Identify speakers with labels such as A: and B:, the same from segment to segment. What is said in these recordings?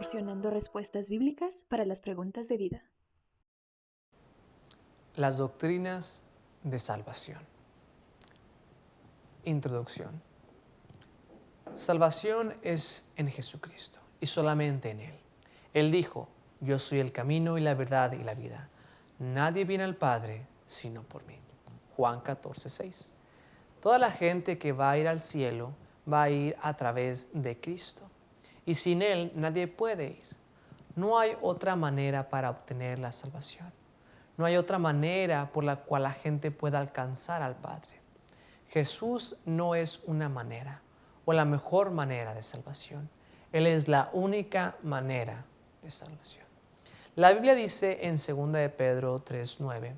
A: proporcionando respuestas bíblicas para las preguntas de vida.
B: Las doctrinas de salvación. Introducción. Salvación es en Jesucristo y solamente en Él. Él dijo: yo soy el camino y la verdad y la vida. Nadie viene al Padre sino por mí. Juan 14:6. Toda la gente que va a ir al cielo va a ir a través de Cristo. Y sin Él nadie puede ir. No hay otra manera para obtener la salvación. No hay otra manera por la cual la gente pueda alcanzar al Padre. Jesús no es una manera o la mejor manera de salvación. Él es la única manera de salvación. La Biblia dice en 2 de Pedro 3:9,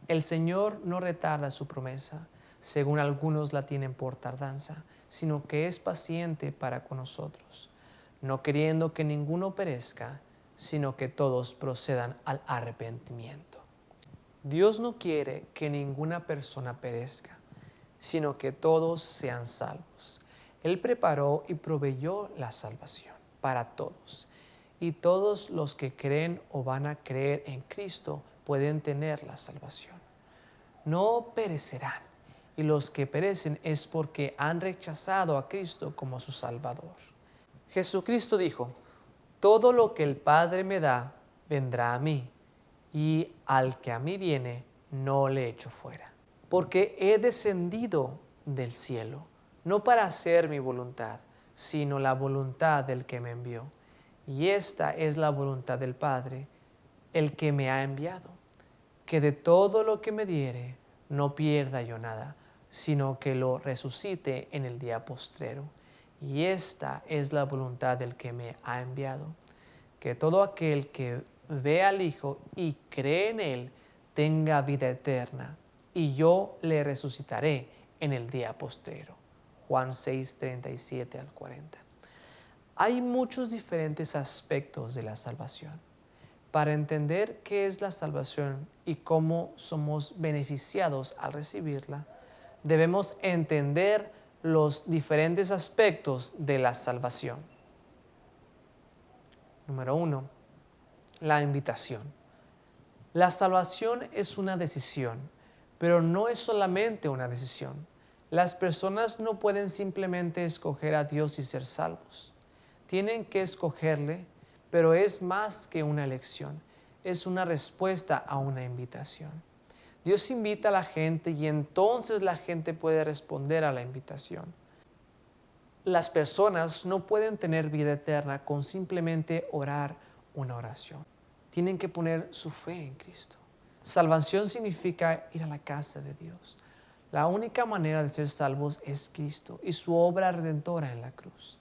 B: el Señor no retarda su promesa, según algunos la tienen por tardanza, sino que es paciente para con nosotros, no queriendo que ninguno perezca, sino que todos procedan al arrepentimiento. Dios no quiere que ninguna persona perezca, sino que todos sean salvos. Él preparó y proveyó la salvación para todos, y todos los que creen o van a creer en Cristo pueden tener la salvación. No perecerán, y los que perecen es porque han rechazado a Cristo como su Salvador. Jesucristo dijo: todo lo que el Padre me da vendrá a mí, y al que a mí viene no le echo fuera. Porque he descendido del cielo, no para hacer mi voluntad, sino la voluntad del que me envió. Y esta es la voluntad del Padre, el que me ha enviado, que de todo lo que me diere no pierda yo nada, sino que lo resucite en el día postrero. Y esta es la voluntad del que me ha enviado, que todo aquel que ve al Hijo y cree en Él tenga vida eterna, y yo le resucitaré en el día postrero. Juan 6:37 al 40. Hay muchos diferentes aspectos de la salvación. Para entender qué es la salvación y cómo somos beneficiados al recibirla, debemos entender los diferentes aspectos de la salvación. Número 1. La invitación. La salvación es una decisión, pero no es solamente una decisión. Las personas no pueden simplemente escoger a Dios y ser salvos. Tienen que escogerle, pero es más que una elección. Es una respuesta a una invitación. Dios invita a la gente y entonces la gente puede responder a la invitación. Las personas no pueden tener vida eterna con simplemente orar una oración. Tienen que poner su fe en Cristo. Salvación significa ir a la casa de Dios. La única manera de ser salvos es Cristo y su obra redentora en la cruz.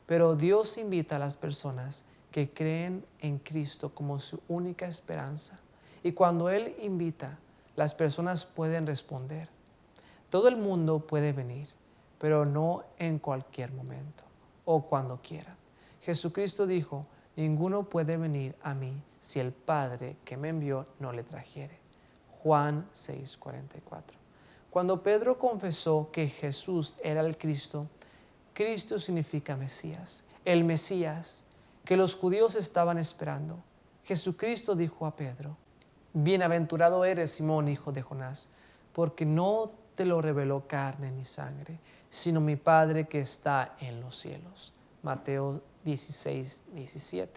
B: Pero Dios invita a las personas que creen en Cristo como su única esperanza. Y cuando Él invita, las personas pueden responder. Todo el mundo puede venir, pero no en cualquier momento o cuando quieran. Jesucristo dijo: ninguno puede venir a mí si el Padre que me envió no le trajere. Juan 6:44. Cuando Pedro confesó que Jesús era el Cristo, Cristo significa Mesías, el Mesías que los judíos estaban esperando. Jesucristo dijo a Pedro: bienaventurado eres, Simón, hijo de Jonás, porque no te lo reveló carne ni sangre, sino mi Padre que está en los cielos. Mateo 16:17.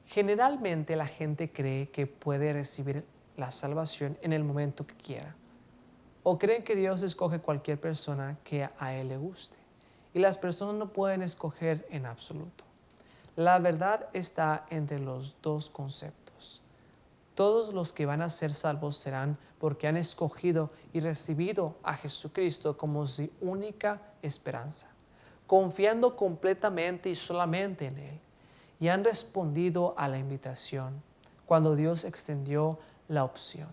B: Generalmente la gente cree que puede recibir la salvación en el momento que quiera, o creen que Dios escoge cualquier persona que a Él le guste, y las personas no pueden escoger en absoluto. La verdad está entre los dos conceptos. Todos los que van a ser salvos serán porque han escogido y recibido a Jesucristo como su única esperanza, confiando completamente y solamente en Él, y han respondido a la invitación cuando Dios extendió la opción.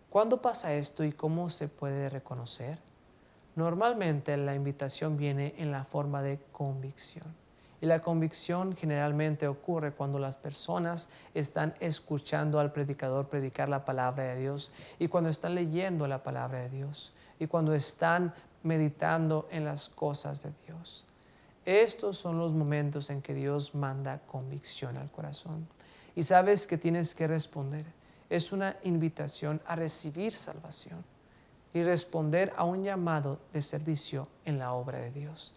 B: ¿Cuándo pasa esto y cómo se puede reconocer? Normalmente la invitación viene en la forma de convicción. Y la convicción generalmente ocurre cuando las personas están escuchando al predicador predicar la palabra de Dios, y cuando están leyendo la palabra de Dios, y cuando están meditando en las cosas de Dios. Estos son los momentos en que Dios manda convicción al corazón. Y sabes que tienes que responder. Es una invitación a recibir salvación y responder a un llamado de servicio en la obra de Dios.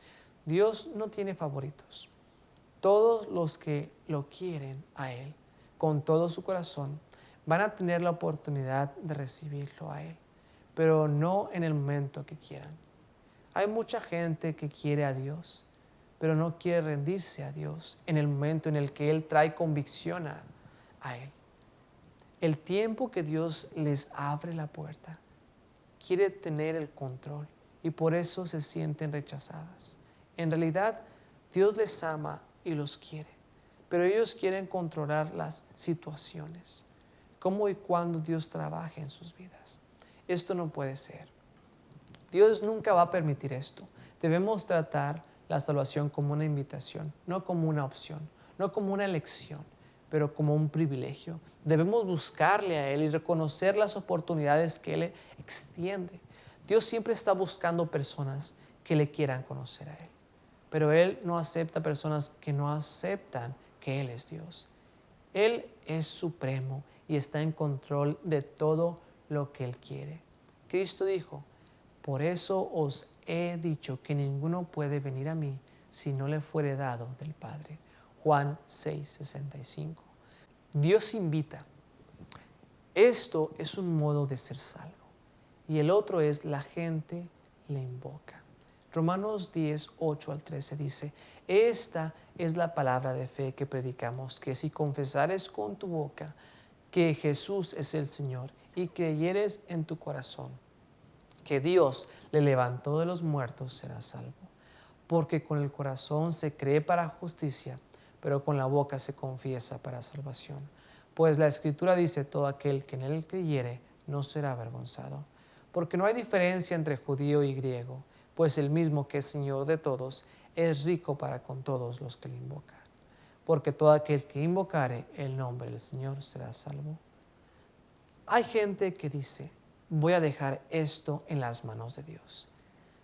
B: Dios no tiene favoritos. Todos los que lo quieren a Él con todo su corazón van a tener la oportunidad de recibirlo a Él, pero no en el momento que quieran. Hay mucha gente que quiere a Dios, pero no quiere rendirse a Dios en el momento en el que Él trae convicción a Él. El tiempo que Dios les abre la puerta, quiere tener el control y por eso se sienten rechazadas. En realidad, Dios les ama y los quiere, pero ellos quieren controlar las situaciones, cómo y cuándo Dios trabaje en sus vidas. Esto no puede ser. Dios nunca va a permitir esto. Debemos tratar la salvación como una invitación, no como una opción, no como una elección, pero como un privilegio. Debemos buscarle a Él y reconocer las oportunidades que Él extiende. Dios siempre está buscando personas que le quieran conocer a Él, pero Él no acepta personas que no aceptan que Él es Dios. Él es supremo y está en control de todo lo que Él quiere. Cristo dijo: por eso os he dicho que ninguno puede venir a mí si no le fuere dado del Padre. Juan 6:65. Dios invita. Esto es un modo de ser salvo. Y el otro es la gente le invoca. Romanos 10:8-13 dice: esta es la palabra de fe que predicamos, que si confesares con tu boca que Jesús es el Señor y creyeres en tu corazón que Dios le levantó de los muertos, serás salvo. Porque con el corazón se cree para justicia, pero con la boca se confiesa para salvación. Pues la Escritura dice: todo aquel que en Él creyere no será avergonzado. Porque no hay diferencia entre judío y griego, pues el mismo que es Señor de todos es rico para con todos los que le invocan. Porque todo aquel que invocare el nombre del Señor será salvo. Hay gente que dice: voy a dejar esto en las manos de Dios.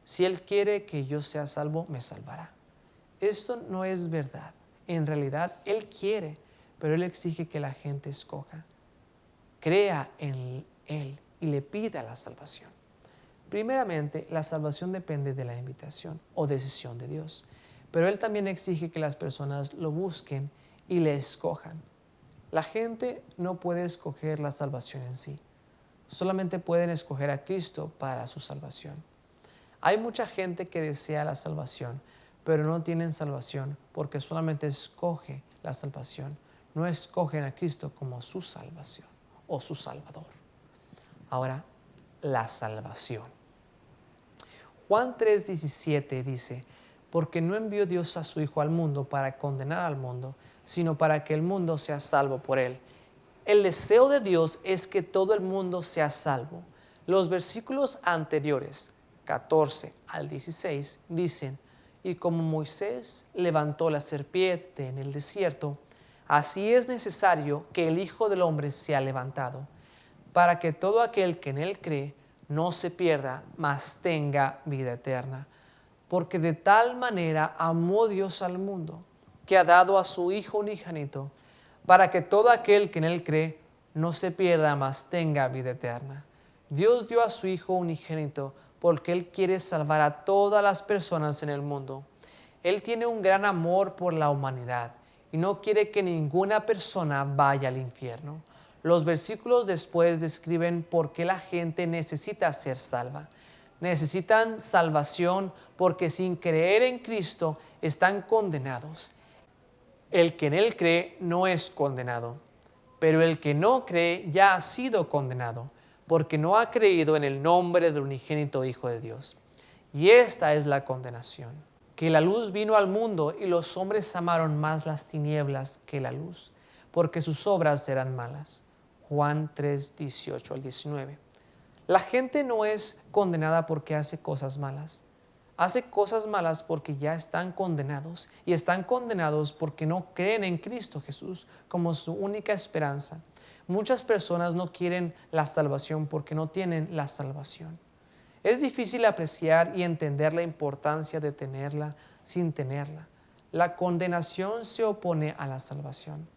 B: Si Él quiere que yo sea salvo, me salvará. Esto no es verdad. En realidad, Él quiere, pero Él exige que la gente escoja, crea en Él y le pida la salvación. Primeramente, la salvación depende de la invitación o decisión de Dios, pero Él también exige que las personas lo busquen y le escojan. La gente no puede escoger la salvación en sí. Solamente pueden escoger a Cristo para su salvación. Hay mucha gente que desea la salvación, pero no tienen salvación porque solamente escoge la salvación. No escogen a Cristo como su salvación o su Salvador. Ahora, la salvación. Juan 3:17 dice: porque no envió Dios a su Hijo al mundo para condenar al mundo, sino para que el mundo sea salvo por Él. El deseo de Dios es que todo el mundo sea salvo. Los versículos anteriores, 14 al 16, dicen: y como Moisés levantó la serpiente en el desierto, así es necesario que el Hijo del Hombre sea levantado, para que todo aquel que en Él cree no se pierda, mas tenga vida eterna. Porque de tal manera amó Dios al mundo, que ha dado a su Hijo unigénito, para que todo aquel que en Él cree no se pierda, mas tenga vida eterna. Dios dio a su Hijo unigénito porque Él quiere salvar a todas las personas en el mundo. Él tiene un gran amor por la humanidad y no quiere que ninguna persona vaya al infierno. Los versículos después describen por qué la gente necesita ser salva. Necesitan salvación porque sin creer en Cristo están condenados. El que en Él cree no es condenado, pero el que no cree ya ha sido condenado, porque no ha creído en el nombre del unigénito Hijo de Dios. Y esta es la condenación, que la luz vino al mundo y los hombres amaron más las tinieblas que la luz, porque sus obras eran malas. Juan 3:18-19. La gente no es condenada porque hace cosas malas. Hace cosas malas porque ya están condenados, y están condenados porque no creen en Cristo Jesús como su única esperanza. Muchas personas no quieren la salvación porque no tienen la salvación. Es difícil apreciar y entender la importancia de tener la sin tenerla. La condenación se opone a la salvación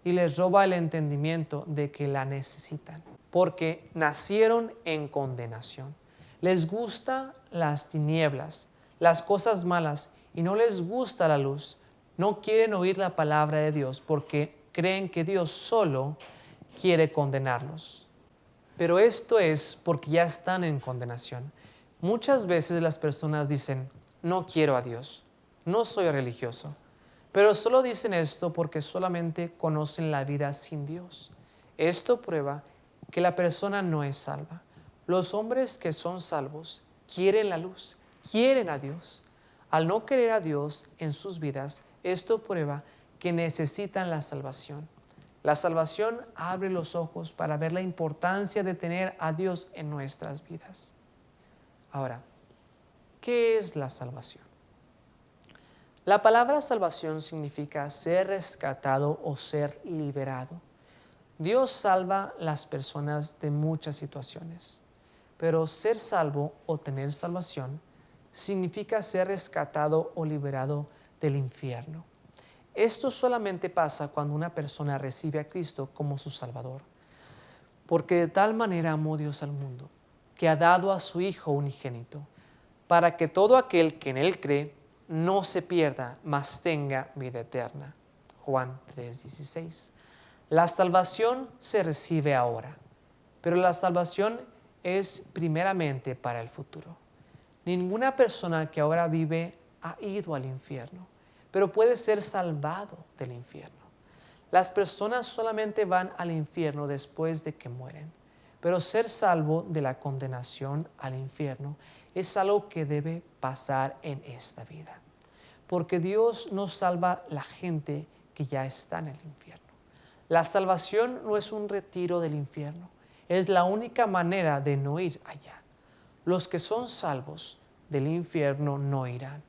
B: y les roba el entendimiento de que la necesitan, porque nacieron en condenación. Les gusta las tinieblas, las cosas malas, y no les gusta la luz. No quieren oír la palabra de Dios porque creen que Dios solo quiere condenarlos. Pero esto es porque ya están en condenación. Muchas veces las personas dicen, no quiero a Dios, no soy religioso. Pero solo dicen esto porque solamente conocen la vida sin Dios. Esto prueba que la persona no es salva. Los hombres que son salvos quieren la luz, quieren a Dios. Al no querer a Dios en sus vidas, esto prueba que necesitan la salvación. La salvación abre los ojos para ver la importancia de tener a Dios en nuestras vidas. Ahora, ¿qué es la salvación? La palabra salvación significa ser rescatado o ser liberado. Dios salva a las personas de muchas situaciones, pero ser salvo o tener salvación significa ser rescatado o liberado del infierno. Esto solamente pasa cuando una persona recibe a Cristo como su Salvador. Porque de tal manera amó Dios al mundo, que ha dado a su Hijo unigénito, para que todo aquel que en Él cree no se pierda, mas tenga vida eterna. Juan 3:16. La salvación se recibe ahora, pero la salvación es primeramente para el futuro. Ninguna persona que ahora vive ha ido al infierno, pero puede ser salvado del infierno. Las personas solamente van al infierno después de que mueren, pero ser salvo de la condenación al infierno es algo que debe pasar en esta vida, porque Dios no salva a la gente que ya está en el infierno. La salvación no es un retiro del infierno, es la única manera de no ir allá. Los que son salvos del infierno no irán.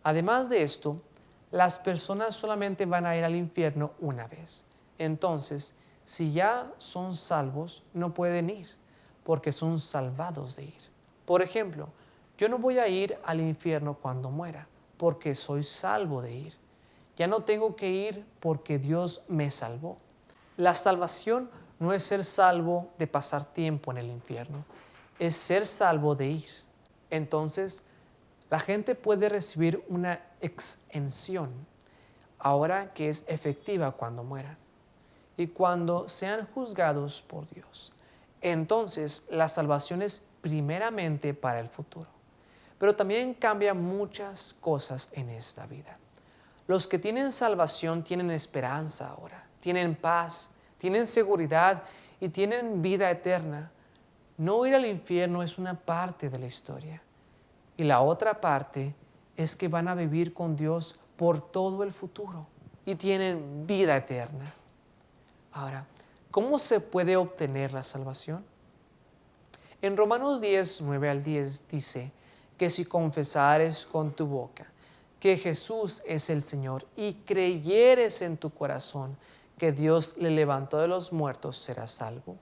B: Además de esto, las personas solamente van a ir al infierno una vez. Entonces, si ya son salvos, no pueden ir, porque son salvados de ir. Por ejemplo, yo no voy a ir al infierno cuando muera, porque soy salvo de ir. Ya no tengo que ir porque Dios me salvó. La salvación no es ser salvo de pasar tiempo en el infierno, es ser salvo de ir. Entonces, la gente puede recibir una exención ahora que es efectiva cuando mueran y cuando sean juzgados por Dios. Entonces, la salvación es primeramente para el futuro, pero también cambia muchas cosas en esta vida. Los que tienen salvación tienen esperanza ahora, tienen paz, tienen seguridad y tienen vida eterna. No ir al infierno es una parte de la historia. Y la otra parte es que van a vivir con Dios por todo el futuro y tienen vida eterna. Ahora, ¿cómo se puede obtener la salvación? En Romanos 10, 9 al 10 dice que si confesares con tu boca que Jesús es el Señor y creyeres en tu corazón que Dios le levantó de los muertos, serás salvo.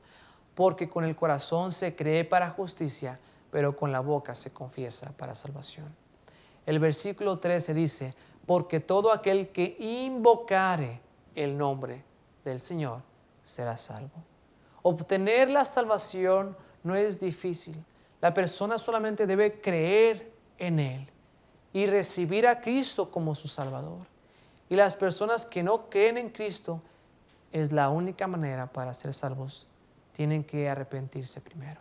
B: Porque con el corazón se cree para justicia, pero con la boca se confiesa para salvación. El versículo 13 dice, porque todo aquel que invocare el nombre del Señor será salvo. Obtener la salvación no es difícil. La persona solamente debe creer en Él y recibir a Cristo como su Salvador. Y las personas que no creen en Cristo, es la única manera para ser salvos. Tienen que arrepentirse primero.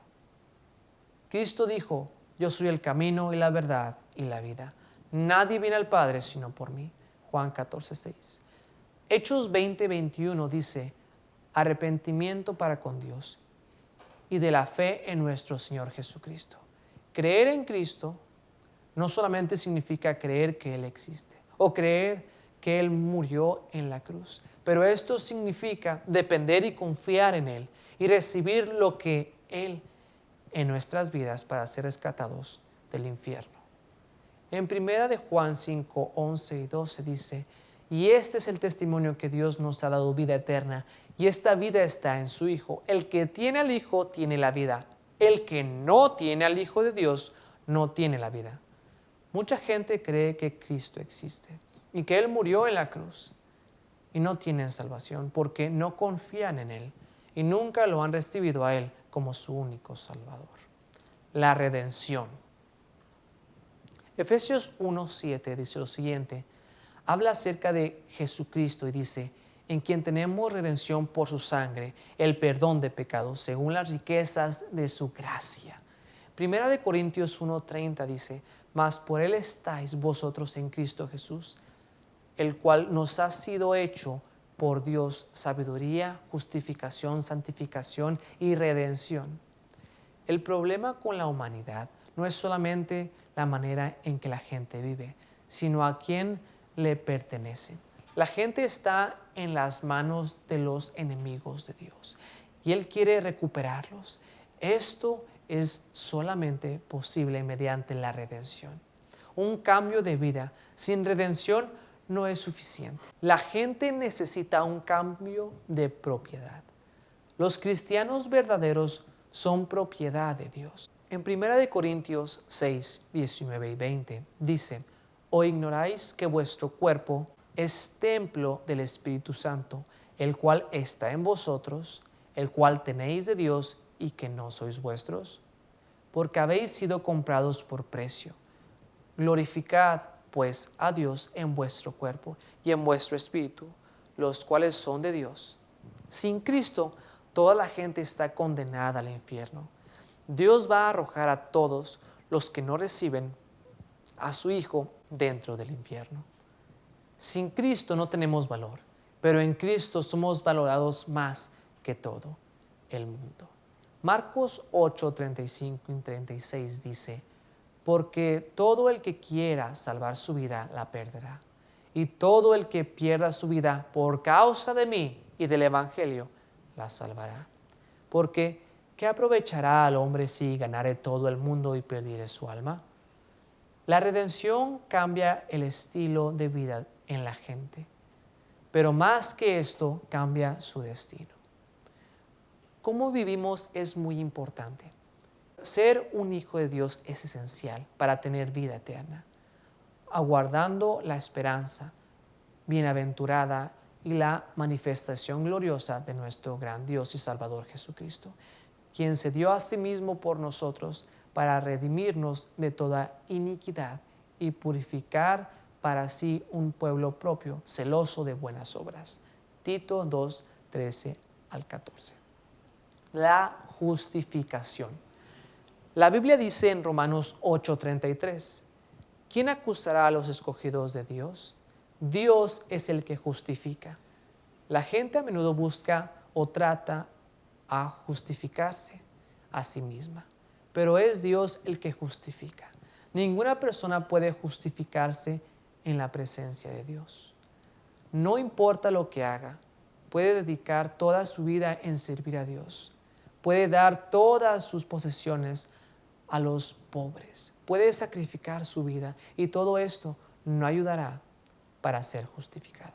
B: Cristo dijo, yo soy el camino y la verdad y la vida. Nadie viene al Padre sino por mí. Juan 14:6. Hechos 20:21 dice, arrepentimiento para con Dios y de la fe en nuestro Señor Jesucristo. Creer en Cristo no solamente significa creer que Él existe o creer que Él murió en la cruz, pero esto significa depender y confiar en Él y recibir lo que Él en nuestras vidas para ser rescatados del infierno. En 1 de Juan 5, 11 y 12 dice, y este es el testimonio que Dios nos ha dado vida eterna, y esta vida está en su Hijo. El que tiene al Hijo tiene la vida. El que no tiene al Hijo de Dios no tiene la vida. Mucha gente cree que Cristo existe y que Él murió en la cruz y no tienen salvación porque no confían en Él y nunca lo han recibido a Él como su único Salvador. La redención. Efesios 1:7 dice lo siguiente, habla acerca de Jesucristo y dice, en quien tenemos redención por su sangre, el perdón de pecados, según las riquezas de su gracia. Primera de Corintios 1:30 dice, mas por Él estáis vosotros en Cristo Jesús, el cual nos ha sido hecho por Dios sabiduría, justificación, santificación y redención. El problema con la humanidad no es solamente la manera en que la gente vive, sino a quién le pertenece. La gente está en las manos de los enemigos de Dios y Él quiere recuperarlos. Esto es solamente posible mediante la redención. Un cambio de vida sin redención no es suficiente. La gente necesita un cambio de propiedad. Los cristianos verdaderos son propiedad de Dios. En 1 Corintios 6, 19 y 20 dice, ¿o ignoráis que vuestro cuerpo es templo del Espíritu Santo, el cual está en vosotros, el cual tenéis de Dios y que no sois vuestros? Porque habéis sido comprados por precio. Glorificad, pues, a Dios en vuestro cuerpo y en vuestro espíritu, los cuales son de Dios. Sin Cristo, toda la gente está condenada al infierno. Dios va a arrojar a todos los que no reciben a su Hijo dentro del infierno. Sin Cristo no tenemos valor, pero en Cristo somos valorados más que todo el mundo. Marcos 8, 35 y 36 dice, porque todo el que quiera salvar su vida la perderá, y todo el que pierda su vida por causa de mí y del Evangelio la salvará. Porque ¿qué aprovechará al hombre si ganare todo el mundo y perdiere su alma? La redención cambia el estilo de vida en la gente, pero más que esto cambia su destino. Cómo vivimos es muy importante. Ser un hijo de Dios es esencial para tener vida eterna, aguardando la esperanza bienaventurada y la manifestación gloriosa de nuestro gran Dios y Salvador Jesucristo, quien se dio a sí mismo por nosotros para redimirnos de toda iniquidad y purificar para sí un pueblo propio, celoso de buenas obras. Tito 2, 13 al 14. La justificación. La Biblia dice en Romanos 8:33, ¿quién acusará a los escogidos de Dios? Dios es el que justifica. La gente a menudo busca o trata a justificarse a sí misma, pero es Dios el que justifica. Ninguna persona puede justificarse en la presencia de Dios. No importa lo que haga, puede dedicar toda su vida en servir a Dios. Puede dar todas sus posesiones a los pobres. Puede sacrificar su vida y todo esto no ayudará para ser justificado.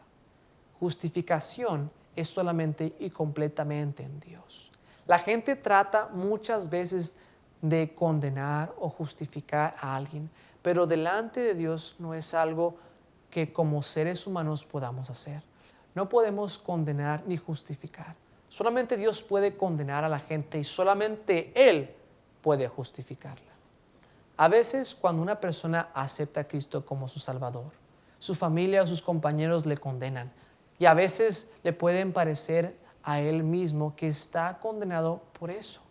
B: Justificación es solamente y completamente en Dios. La gente trata muchas veces de condenar o justificar a alguien, pero delante de Dios no es algo que como seres humanos podamos hacer. No podemos condenar ni justificar. Solamente Dios puede condenar a la gente y solamente Él puede justificarla. A veces cuando una persona acepta a Cristo como su Salvador, su familia o sus compañeros le condenan y a veces le pueden parecer a él mismo que está condenado por eso.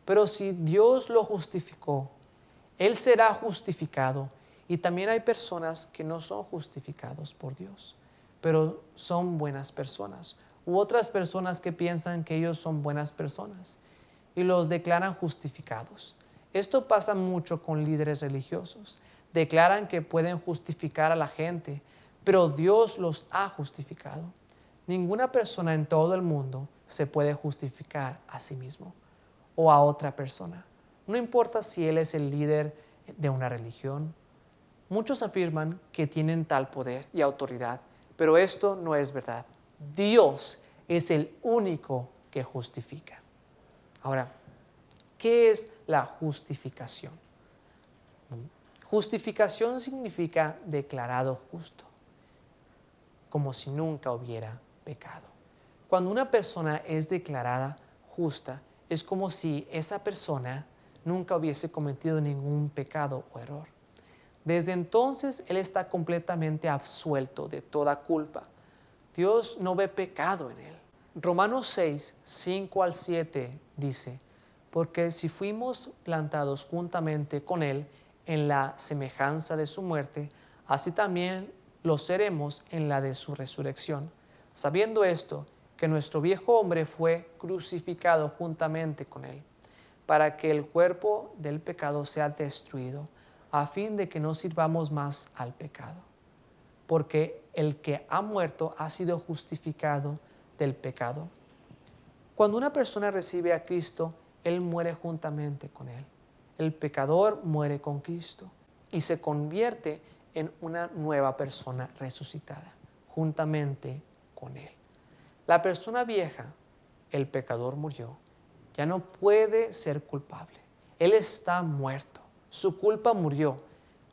B: Pero si Dios lo justificó, Él será justificado. Y también hay personas que no son justificados por Dios, pero son buenas personas. U otras personas que piensan que ellos son buenas personas y los declaran justificados. Esto pasa mucho con líderes religiosos. Declaran que pueden justificar a la gente, pero Dios los ha justificado. Ninguna persona en todo el mundo se puede justificar a sí mismo o a otra persona. No importa si él es el líder de una religión. Muchos afirman que tienen tal poder y autoridad, pero esto no es verdad. Dios es el único que justifica. Ahora, ¿qué es la justificación? Justificación significa declarado justo, como si nunca hubiera pecado. Cuando una persona es declarada justa, es como si esa persona nunca hubiese cometido ningún pecado o error. Desde entonces, él está completamente absuelto de toda culpa. Dios no ve pecado en él. Romanos 6, 5 al 7 dice, porque si fuimos plantados juntamente con él en la semejanza de su muerte, así también lo seremos en la de su resurrección, sabiendo esto, que nuestro viejo hombre fue crucificado juntamente con él, para que el cuerpo del pecado sea destruido, a fin de que no sirvamos más al pecado. Porque el que ha muerto ha sido justificado del pecado. Cuando una persona recibe a Cristo, él muere juntamente con él. El pecador muere con Cristo y se convierte en una nueva persona resucitada, juntamente con él. La persona vieja, el pecador murió, ya no puede ser culpable. Él está muerto. Su culpa murió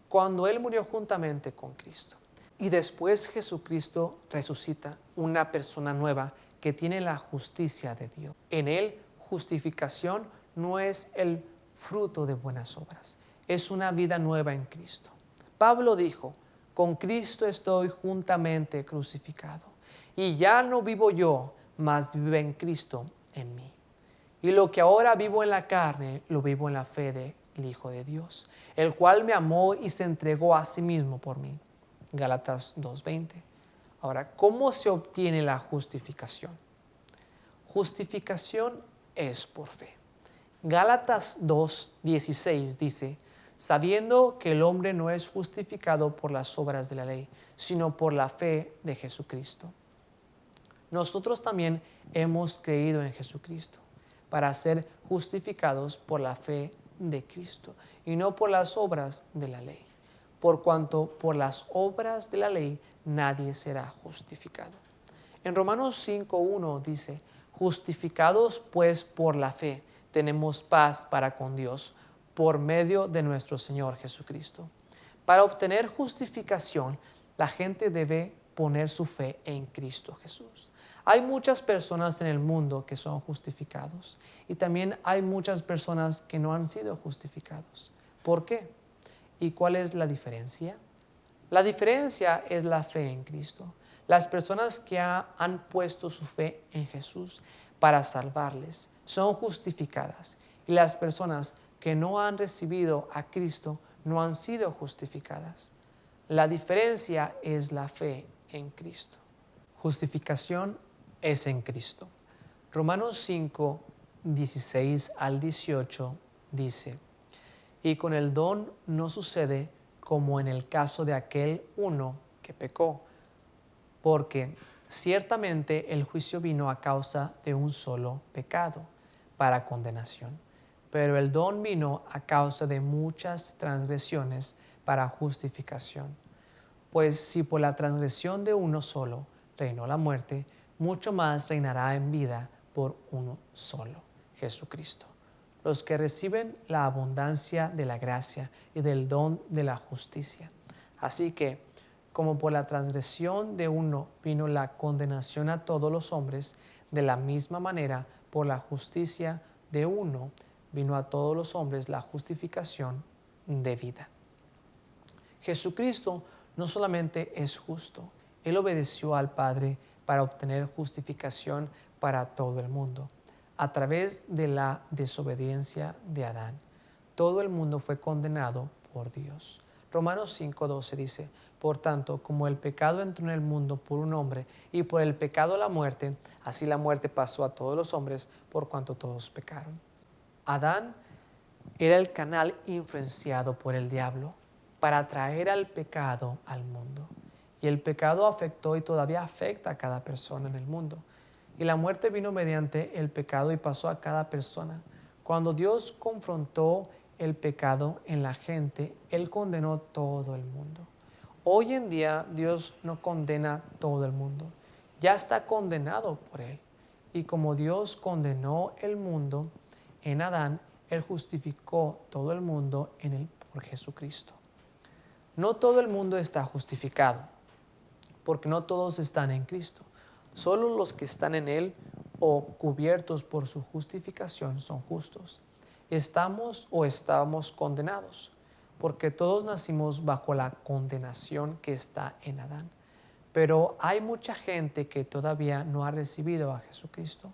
B: cuando él murió juntamente con Cristo. Y después Jesucristo resucita una persona nueva que tiene la justicia de Dios. En él, justificación no es el fruto de buenas obras, es una vida nueva en Cristo. Pablo dijo, con Cristo estoy juntamente crucificado, y ya no vivo yo, mas vive en Cristo en mí. Y lo que ahora vivo en la carne, lo vivo en la fe del Hijo de Dios, el cual me amó y se entregó a sí mismo por mí. Gálatas 2:20. Ahora, ¿cómo se obtiene la justificación? Justificación es por fe. Gálatas 2:16 dice, sabiendo que el hombre no es justificado por las obras de la ley, sino por la fe de Jesucristo. Nosotros también hemos creído en Jesucristo para ser justificados por la fe de Cristo y no por las obras de la ley, por cuanto por las obras de la ley nadie será justificado. En Romanos 5:1 dice, justificados pues por la fe, tenemos paz para con Dios por medio de nuestro Señor Jesucristo. Para obtener justificación, la gente debe poner su fe en Cristo Jesús. Hay muchas personas en el mundo que son justificados y también hay muchas personas que no han sido justificados. ¿Por qué? ¿Y cuál es la diferencia? La diferencia es la fe en Cristo. Las personas que han puesto su fe en Jesús para salvarles son justificadas y las personas que no han recibido a Cristo no han sido justificadas. La diferencia es la fe en Cristo. Justificación es en Cristo. Romanos 5, 16 al 18 dice, y con el don no sucede como en el caso de aquel uno que pecó, porque ciertamente el juicio vino a causa de un solo pecado, para condenación, pero el don vino a causa de muchas transgresiones para justificación. Pues si por la transgresión de uno solo reinó la muerte, mucho más reinará en vida por uno solo, Jesucristo. Los que reciben la abundancia de la gracia y del don de la justicia. Así que, como por la transgresión de uno vino la condenación a todos los hombres, de la misma manera, por la justicia de uno vino a todos los hombres la justificación de vida. Jesucristo no solamente es justo, Él obedeció al Padre para obtener justificación para todo el mundo. A través de la desobediencia de Adán, todo el mundo fue condenado por Dios. Romanos 5:12 dice, por tanto, como el pecado entró en el mundo por un hombre y por el pecado la muerte, así la muerte pasó a todos los hombres por cuanto todos pecaron. Adán era el canal influenciado por el diablo para traer al pecado al mundo. Y el pecado afectó y todavía afecta a cada persona en el mundo. Y la muerte vino mediante el pecado y pasó a cada persona. Cuando Dios confrontó el pecado en la gente, Él condenó todo el mundo. Hoy en día Dios no condena todo el mundo. Ya está condenado por Él. Y como Dios condenó el mundo en Adán, Él justificó todo el mundo en Él por Jesucristo. No todo el mundo está justificado, porque no todos están en Cristo. Solo los que están en Él o cubiertos por su justificación son justos. Estábamos condenados, porque todos nacimos bajo la condenación que está en Adán. Pero hay mucha gente que todavía no ha recibido a Jesucristo.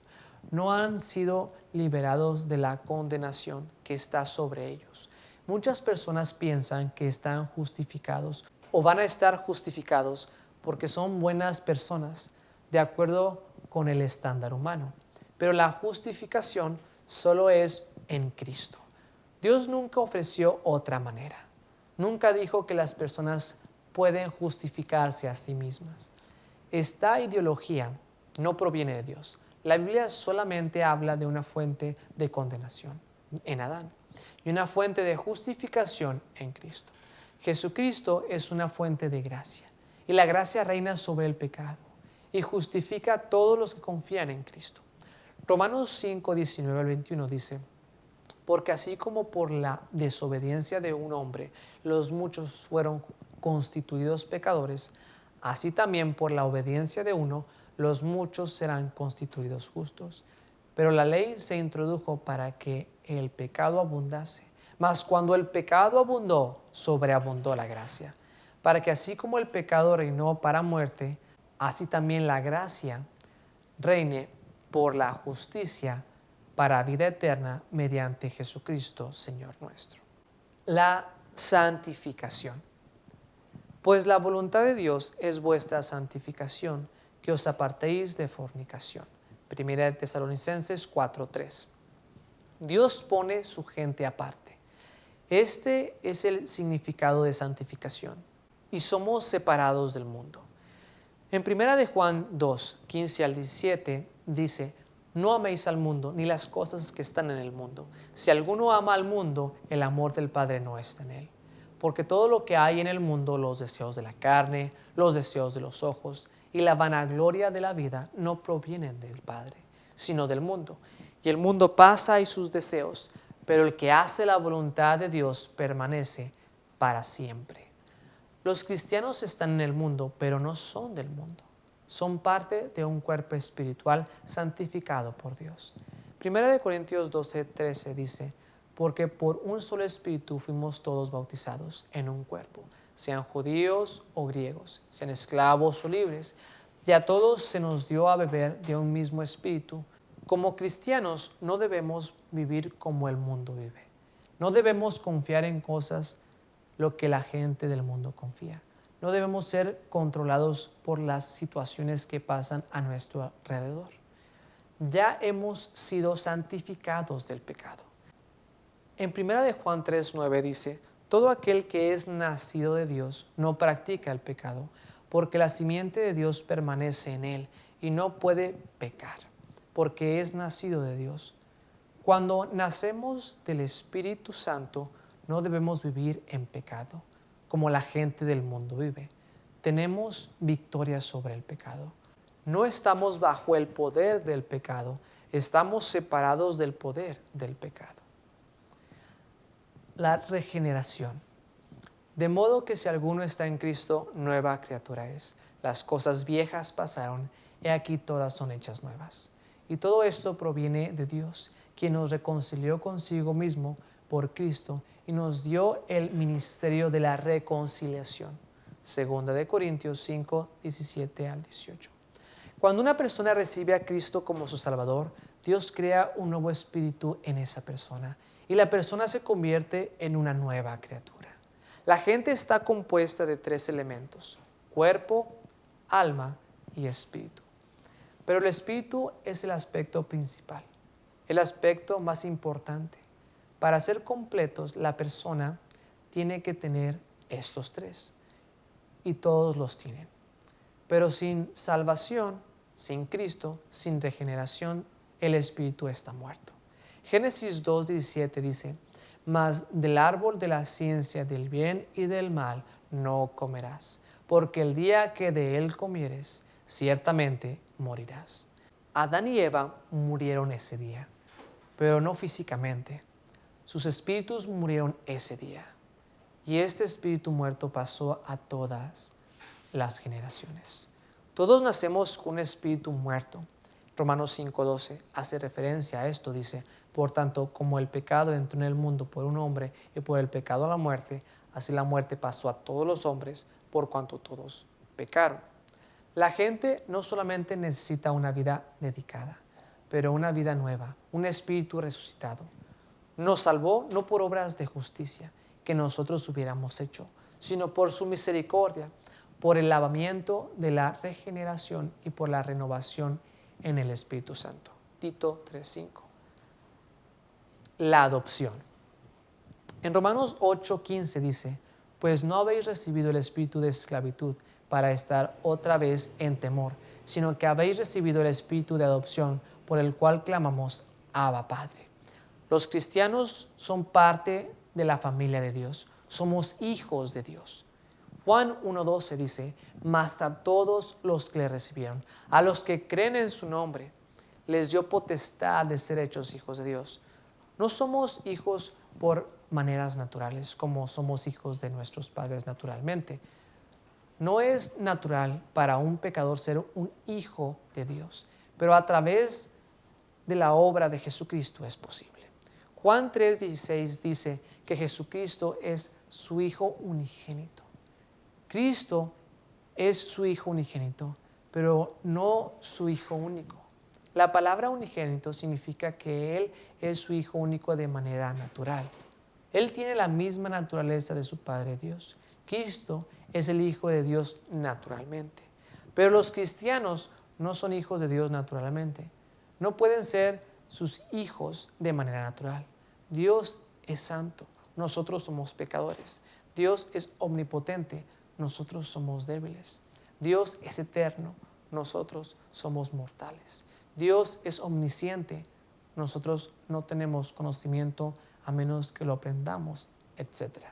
B: No han sido liberados de la condenación que está sobre ellos. Muchas personas piensan que están justificados o van a estar justificados porque son buenas personas, de acuerdo con el estándar humano. Pero la justificación solo es en Cristo. Dios nunca ofreció otra manera. Nunca dijo que las personas pueden justificarse a sí mismas. Esta ideología no proviene de Dios. La Biblia solamente habla de una fuente de condenación en Adán y una fuente de justificación en Cristo. Jesucristo es una fuente de gracia y la gracia reina sobre el pecado y justifica a todos los que confían en Cristo. Romanos 5, 19 al 21 dice: porque así como por la desobediencia de un hombre los muchos fueron constituidos pecadores, así también por la obediencia de uno los muchos serán constituidos justos. Pero la ley se introdujo para que el pecado abundase. Mas cuando el pecado abundó, sobreabundó la gracia, para que así como el pecado reinó para muerte, así también la gracia reine por la justicia para vida eterna mediante Jesucristo, Señor nuestro. La santificación. Pues la voluntad de Dios es vuestra santificación, que os apartéis de fornicación. Primera de Tesalonicenses 4:3. Dios pone su gente aparte. Este es el significado de santificación. Y somos separados del mundo. En Primera de Juan 2, 15 al 17 dice: no améis al mundo, ni las cosas que están en el mundo. Si alguno ama al mundo, el amor del Padre no está en él. Porque todo lo que hay en el mundo, los deseos de la carne, los deseos de los ojos y la vanagloria de la vida, no provienen del Padre, sino del mundo. Y el mundo pasa y sus deseos, pero el que hace la voluntad de Dios permanece para siempre. Los cristianos están en el mundo, pero no son del mundo. Son parte de un cuerpo espiritual santificado por Dios. Primera de Corintios 12:13 dice: porque por un solo espíritu fuimos todos bautizados en un cuerpo, sean judíos o griegos, sean esclavos o libres, y a todos se nos dio a beber de un mismo espíritu. Como cristianos no debemos vivir como el mundo vive. No debemos confiar en cosas lo que la gente del mundo confía. No debemos ser controlados por las situaciones que pasan a nuestro alrededor. Ya hemos sido santificados del pecado. En 1 de Juan 3:9 dice: todo aquel que es nacido de Dios no practica el pecado, porque la simiente de Dios permanece en él y no puede pecar, porque es nacido de Dios. Cuando nacemos del Espíritu Santo, no debemos vivir en pecado, como la gente del mundo vive. Tenemos victoria sobre el pecado. No estamos bajo el poder del pecado, estamos separados del poder del pecado. La regeneración. De modo que si alguno está en Cristo, nueva criatura es. Las cosas viejas pasaron, y aquí todas son hechas nuevas. Y todo esto proviene de Dios, quien nos reconcilió consigo mismo por Cristo y nos dio el ministerio de la reconciliación. Segunda de Corintios 5, 17 al 18. Cuando una persona recibe a Cristo como su Salvador, Dios crea un nuevo espíritu en esa persona y la persona se convierte en una nueva criatura. La gente está compuesta de 3 elementos: cuerpo, alma y espíritu. Pero el espíritu es el aspecto principal, el aspecto más importante. Para ser completos, la persona tiene que tener estos 3, y todos los tienen. Pero sin salvación, sin Cristo, sin regeneración, el espíritu está muerto. Génesis 2:17 dice: mas del árbol de la ciencia del bien y del mal no comerás, porque el día que de él comieres, ciertamente morirás. Adán y Eva murieron ese día, pero no físicamente. Sus espíritus murieron ese día. y este espíritu muerto pasó a todas las generaciones. Todos nacemos con un espíritu muerto. Romanos 5:12 hace referencia a esto, dice: por tanto, como el pecado entró en el mundo por un hombre y por el pecado la muerte, así la muerte pasó a todos los hombres por cuanto todos pecaron. La gente no solamente necesita una vida dedicada, pero una vida nueva, un espíritu resucitado. Nos salvó no por obras de justicia que nosotros hubiéramos hecho, sino por su misericordia, por el lavamiento de la regeneración y por la renovación en el Espíritu Santo. Tito 3:5. La adopción. En Romanos 8:15 dice: pues no habéis recibido el espíritu de esclavitud para estar otra vez en temor, sino que habéis recibido el espíritu de adopción, por el cual clamamos: Abba, Padre. Los cristianos son parte de la familia de Dios, somos hijos de Dios. Juan 1:12 dice: mas a todos los que le recibieron, a los que creen en su nombre, les dio potestad de ser hechos hijos de Dios. No somos hijos por maneras naturales, como somos hijos de nuestros padres naturalmente. No es natural para un pecador ser un hijo de Dios, pero a través de la obra de Jesucristo es posible. Juan 3:16 dice que Jesucristo es su Hijo unigénito. Cristo es su Hijo unigénito, pero no su Hijo único. La palabra unigénito significa que Él es su Hijo único de manera natural. Él tiene la misma naturaleza de su Padre Dios. Cristo es el Hijo de Dios naturalmente. Pero los cristianos no son hijos de Dios naturalmente. No pueden ser sus hijos de manera natural. Dios es santo, nosotros somos pecadores. Dios es omnipotente, nosotros somos débiles. Dios es eterno, nosotros somos mortales. Dios es omnisciente, nosotros no tenemos conocimiento a menos que lo aprendamos, etc.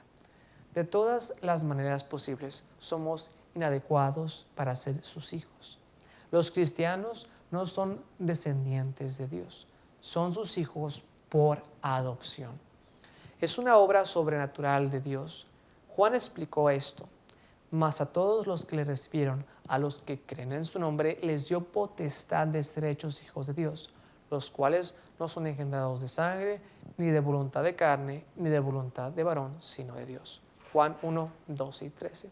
B: De todas las maneras posibles, somos inadecuados para ser sus hijos. Los cristianos no son descendientes de Dios, son sus hijos por adopción. Es una obra sobrenatural de Dios. Juan explicó esto: mas a todos los que le recibieron, a los que creen en su nombre, les dio potestad de ser hechos hijos de Dios, los cuales no son engendrados de sangre, ni de voluntad de carne, ni de voluntad de varón, sino de Dios. Juan 1:12 y 13.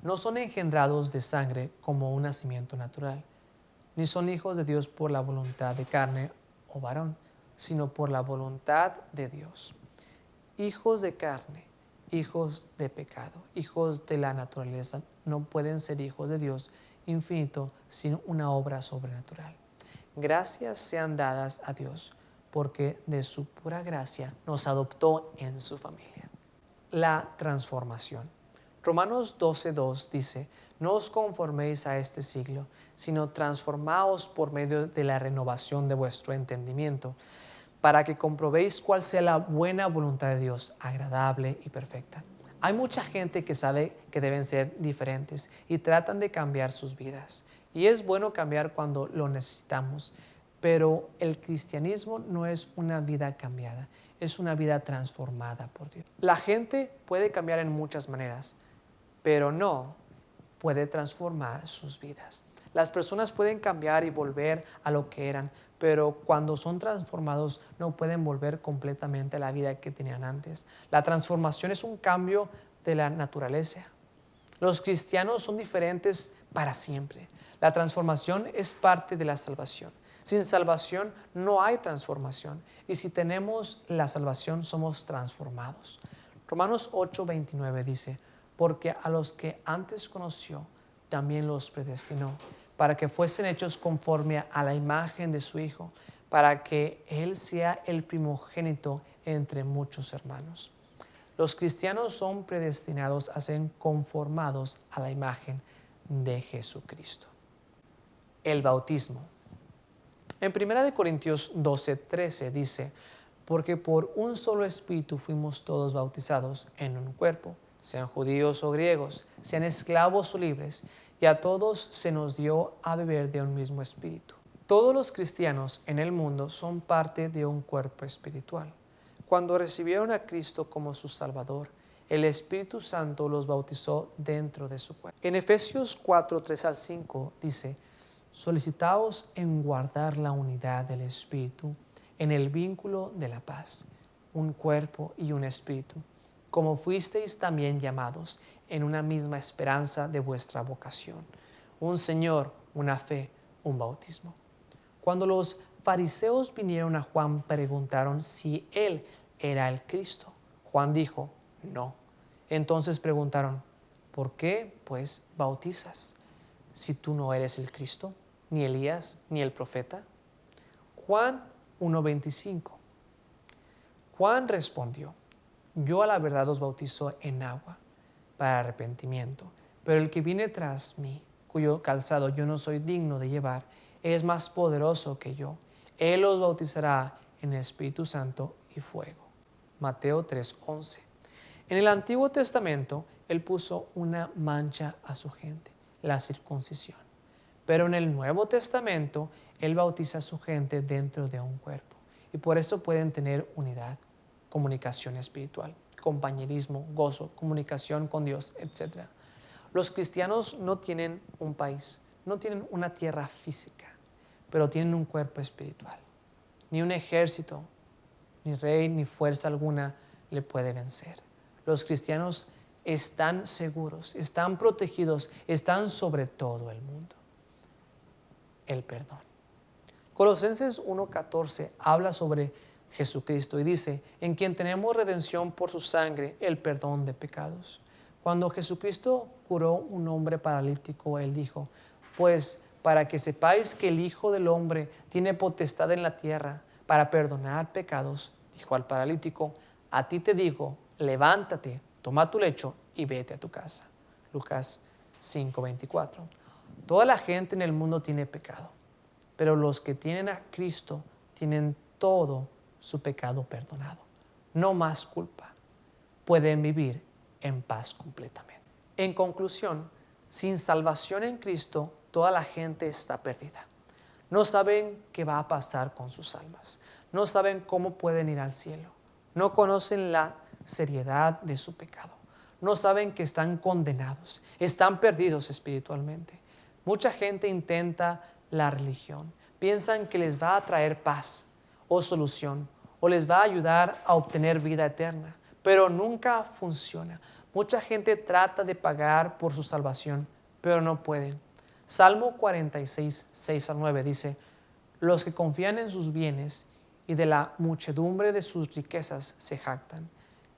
B: No son engendrados de sangre como un nacimiento natural, ni son hijos de Dios por la voluntad de carne o varón, sino por la voluntad de Dios. Hijos de carne, hijos de pecado, hijos de la naturaleza, no pueden ser hijos de Dios infinito sin una obra sobrenatural. Gracias sean dadas a Dios, porque de su pura gracia nos adoptó en su familia. La transformación. Romanos 12:2 dice: no os conforméis a este siglo, sino transformaos por medio de la renovación de vuestro entendimiento, para que comprobéis cuál sea la buena voluntad de Dios, agradable y perfecta. Hay mucha gente que sabe que deben ser diferentes y tratan de cambiar sus vidas. Y es bueno cambiar cuando lo necesitamos, pero el cristianismo no es una vida cambiada, es una vida transformada por Dios. La gente puede cambiar en muchas maneras, pero no puede transformar sus vidas. Las personas pueden cambiar y volver a lo que eran, pero cuando son transformados no pueden volver completamente a la vida que tenían antes. La transformación es un cambio de la naturaleza. Los cristianos son diferentes para siempre. La transformación es parte de la salvación. Sin salvación no hay transformación. Y si tenemos la salvación, somos transformados. Romanos 8:29 dice: porque a los que antes conoció, también los predestinó, para que fuesen hechos conforme a la imagen de su Hijo, para que Él sea el primogénito entre muchos hermanos. Los cristianos son predestinados a ser conformados a la imagen de Jesucristo. El bautismo. En 1 Corintios 12:13 dice: porque por un solo espíritu fuimos todos bautizados en un cuerpo, sean judíos o griegos, sean esclavos o libres, y a todos se nos dio a beber de un mismo espíritu. Todos los cristianos en el mundo son parte de un cuerpo espiritual. Cuando recibieron a Cristo como su Salvador, el Espíritu Santo los bautizó dentro de su cuerpo. En Efesios 4, 3 al 5 dice: solicitaos en guardar la unidad del Espíritu en el vínculo de la paz, un cuerpo y un espíritu, como fuisteis también llamados en una misma esperanza de vuestra vocación, un Señor, una fe, un bautismo. Cuando los fariseos vinieron a Juan, preguntaron si él era el Cristo. Juan dijo: no. Entonces preguntaron: ¿por qué, pues, bautizas, si tú no eres el Cristo, ni Elías, ni el profeta? Juan 1:25. Juan respondió: yo a la verdad os bautizo en agua para arrepentimiento, pero el que viene tras mí, cuyo calzado yo no soy digno de llevar, es más poderoso que yo. Él os bautizará en el Espíritu Santo y fuego. Mateo 3:11. En el Antiguo Testamento, Él puso una mancha a su gente, la circuncisión. Pero en el Nuevo Testamento, Él bautiza a su gente dentro de un cuerpo. Y por eso pueden tener unidad, comunicación espiritual, compañerismo, gozo, comunicación con Dios, etc. Los cristianos no tienen un país, no tienen una tierra física, pero tienen un cuerpo espiritual. Ni un ejército, ni rey, ni fuerza alguna le puede vencer. Los cristianos están seguros, están protegidos, están sobre todo el mundo. El perdón. Colosenses 1:14 habla sobre Jesucristo y dice: en quien tenemos redención por su sangre, el perdón de pecados. Cuando Jesucristo curó un hombre paralítico, Él dijo: pues para que sepáis que el Hijo del Hombre tiene potestad en la tierra para perdonar pecados, dijo al paralítico: a ti te digo, levántate, toma tu lecho y vete a tu casa. Lucas 5:24. Toda la gente en el mundo tiene pecado, pero los que tienen a Cristo tienen todo su pecado perdonado. No más culpa. Pueden vivir en paz completamente. En conclusión, sin salvación en Cristo, toda la gente está perdida. No saben qué va a pasar con sus almas. No saben cómo pueden ir al cielo. No conocen la seriedad de su pecado. No saben que están condenados. Están perdidos espiritualmente. Mucha gente intenta la religión. Piensan que les va a traer paz o solución, o les va a ayudar a obtener vida eterna, pero nunca funciona. Mucha gente trata de pagar por su salvación, pero no pueden. Salmo 46, 6 al 9 dice: los que confían en sus bienes y de la muchedumbre de sus riquezas se jactan.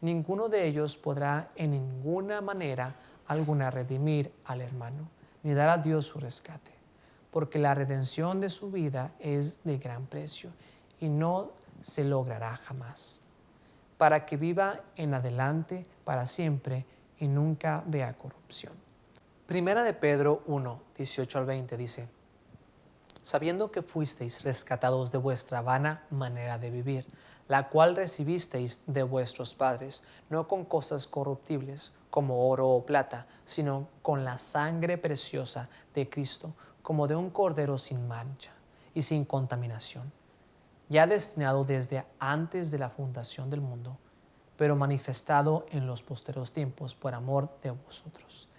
B: Ninguno de ellos podrá en ninguna manera alguna redimir al hermano, ni dar a Dios su rescate, porque la redención de su vida es de gran precio y no se logrará jamás, para que viva en adelante para siempre y nunca vea corrupción. Primera de Pedro 1, 18 al 20 dice: sabiendo que fuisteis rescatados de vuestra vana manera de vivir, la cual recibisteis de vuestros padres, no con cosas corruptibles como oro o plata, sino con la sangre preciosa de Cristo, como de un cordero sin mancha y sin contaminación, ya destinado desde antes de la fundación del mundo, pero manifestado en los posteros tiempos por amor de vosotros.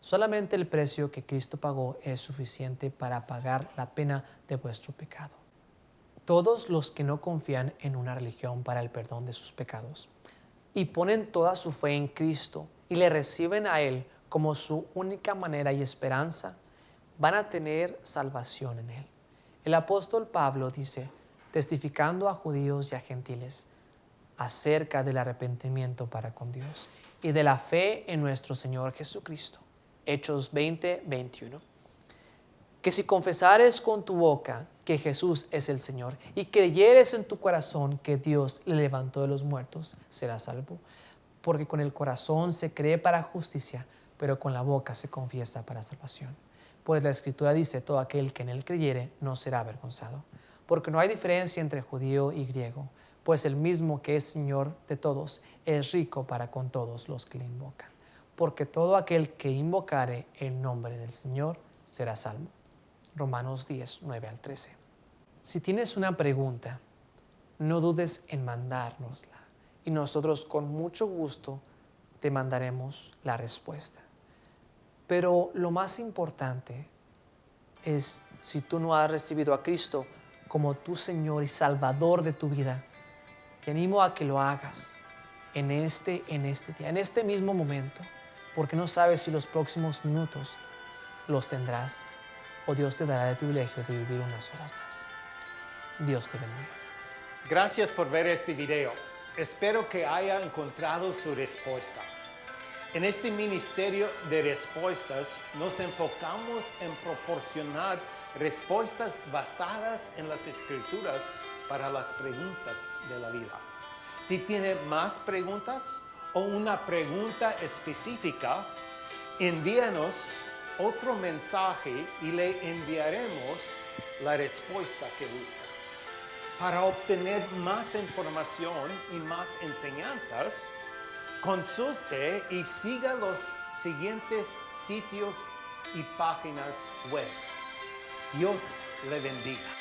B: Solamente el precio que Cristo pagó es suficiente para pagar la pena de vuestro pecado. Todos los que no confían en una religión para el perdón de sus pecados y ponen toda su fe en Cristo y le reciben a Él como su única manera y esperanza, van a tener salvación en Él. El apóstol Pablo dice, testificando a judíos y a gentiles acerca del arrepentimiento para con Dios y de la fe en nuestro Señor Jesucristo. Hechos 20, 21. Que si confesares con tu boca que Jesús es el Señor y creyeres en tu corazón que Dios le levantó de los muertos, serás salvo. Porque con el corazón se cree para justicia, pero con la boca se confiesa para salvación. Pues la Escritura dice, todo aquel que en él creyere no será avergonzado. Porque no hay diferencia entre judío y griego, pues el mismo que es Señor de todos es rico para con todos los que le invocan. Porque todo aquel que invocare el nombre del Señor será salvo. Romanos 10, 9 al 13. Si tienes una pregunta, no dudes en mandárnosla y nosotros con mucho gusto te mandaremos la respuesta. Pero lo más importante es, si tú no has recibido a Cristo como tu Señor y Salvador de tu vida, te animo a que lo hagas en este día, en este mismo momento, porque no sabes si los próximos minutos los tendrás o Dios te dará el privilegio de vivir unas horas más. Dios te bendiga.
C: Gracias por ver este video. Espero que haya encontrado su respuesta. En este ministerio de respuestas nos enfocamos en proporcionar respuestas basadas en las Escrituras para las preguntas de la vida. Si tiene más preguntas o una pregunta específica, envíanos otro mensaje y le enviaremos la respuesta que busca. Para obtener más información y más enseñanzas, consulte y siga los siguientes sitios y páginas web. Dios le bendiga.